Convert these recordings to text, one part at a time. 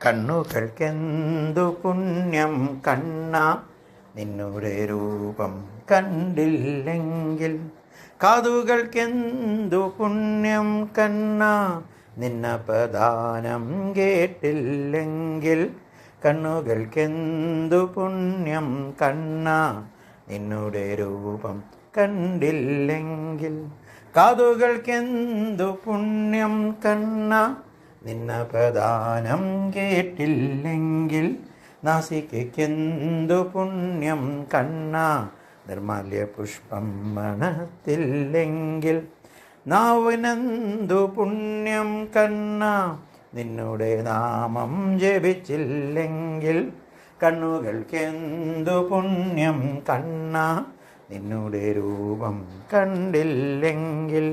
കണ്ണുകൾക്കെന്തു പുണ്യം കണ്ണ നിന്നുടെ രൂപം കണ്ടില്ലെങ്കിൽ, കാതുകൾക്കെന്തു പുണ്യം കണ്ണ നിന്നപദാനം കേട്ടില്ലെങ്കിൽ, കണ്ണുകൾക്കെന്തു പുണ്യം കണ്ണ നിന്നുടെ രൂപം കണ്ടില്ലെങ്കിൽ, കാതുകൾക്കെന്തു പുണ്യം കണ്ണ നിന്നപദാനം കേട്ടില്ലെങ്കിൽ, നാസികയ്ക്കെന്തു പുണ്യം കണ്ണ നിർമാല്യ പുഷ്പം മണത്തില്ലെങ്കിൽ, നാവിനെന്തു പുണ്യം കണ്ണ നിന്നുടെ നാമം ജപിച്ചില്ലെങ്കിൽ, കണ്ണുകൾക്കെന്തു പുണ്യം കണ്ണ നിന്നുടെ രൂപം കണ്ടില്ലെങ്കിൽ,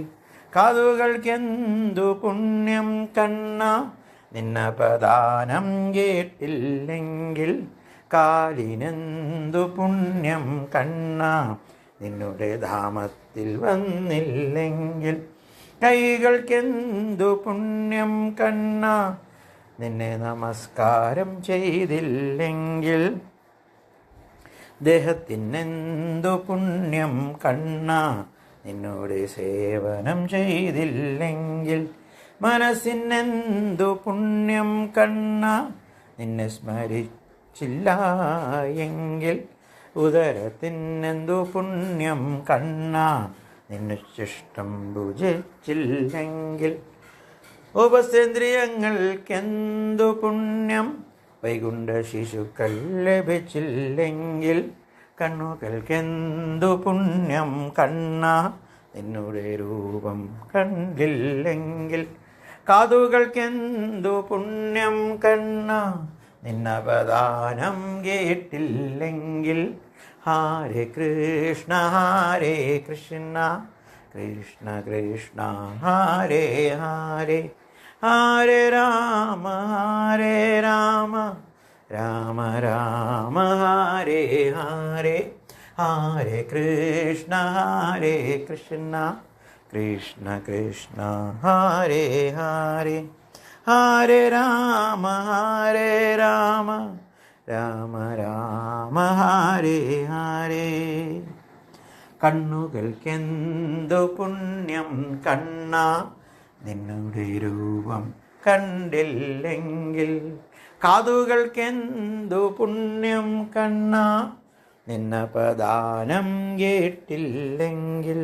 കാതുകൾക്കെന്തു പുണ്യം കണ്ണ നിന്നപദാനം കേട്ടില്ലെങ്കിൽ, കാലിനെന്തു പുണ്യം കണ്ണ നിന്നുടെ ധാമത്തിൽ വന്നില്ലെങ്കിൽ, കൈകൾക്കെന്തു പുണ്യം കണ്ണ നിന്നെ നമസ്കാരം ചെയ്തില്ലെങ്കിൽ, ദേഹത്തിനെന്തു പുണ്യം കണ്ണ നിന്നോട് സേവനം ചെയ്തില്ലെങ്കിൽ, മനസ്സിനെന്തു പുണ്യം കണ്ണ നിന്നെ സ്മരിച്ചില്ല എങ്കിൽ, ഉദരത്തിനെന്തു പുണ്യം കണ്ണ നിന്നെ ശിഷ്ടം ഭുജിച്ചില്ലെങ്കിൽ, ഉപസേന്ദ്രിയങ്ങൾക്കെന്തു പുണ്യം വൈകുണ്ഠ ശിശുക്കൾ ലഭിച്ചില്ലെങ്കിൽ, കണ്ണുകൾക്കെന്തു പുണ്യം കണ്ണ നിന്നുടെ രൂപം കണ്ടില്ലെങ്കിൽ, കാതുകൾക്കെന്തു പുണ്യം കണ്ണ നിന്നപദാനം കേട്ടില്ലെങ്കിൽ, ഹരേ കൃഷ്ണ കൃഷ്ണ കൃഷ്ണ ഹരേ ഹരേ, ഹരേ രാമ രാമ രാമ ഹരേ ഹരേ, ഹരേ കൃഷ്ണ കൃഷ്ണ കൃഷ്ണ ഹരേ ഹരേ, ഹരേ രാമ രാമ ഹരേ ഹരേ. കണ്ണുകൾക്കെന്തു പുണ്യം കണ്ണ നിന്നുടെ രൂപം കണ്ടില്ലെങ്കിൽ, കാതുകൾക്കെന്തു പുണ്യം കണ്ണ നിന്നപദാനം കേട്ടില്ലെങ്കിൽ.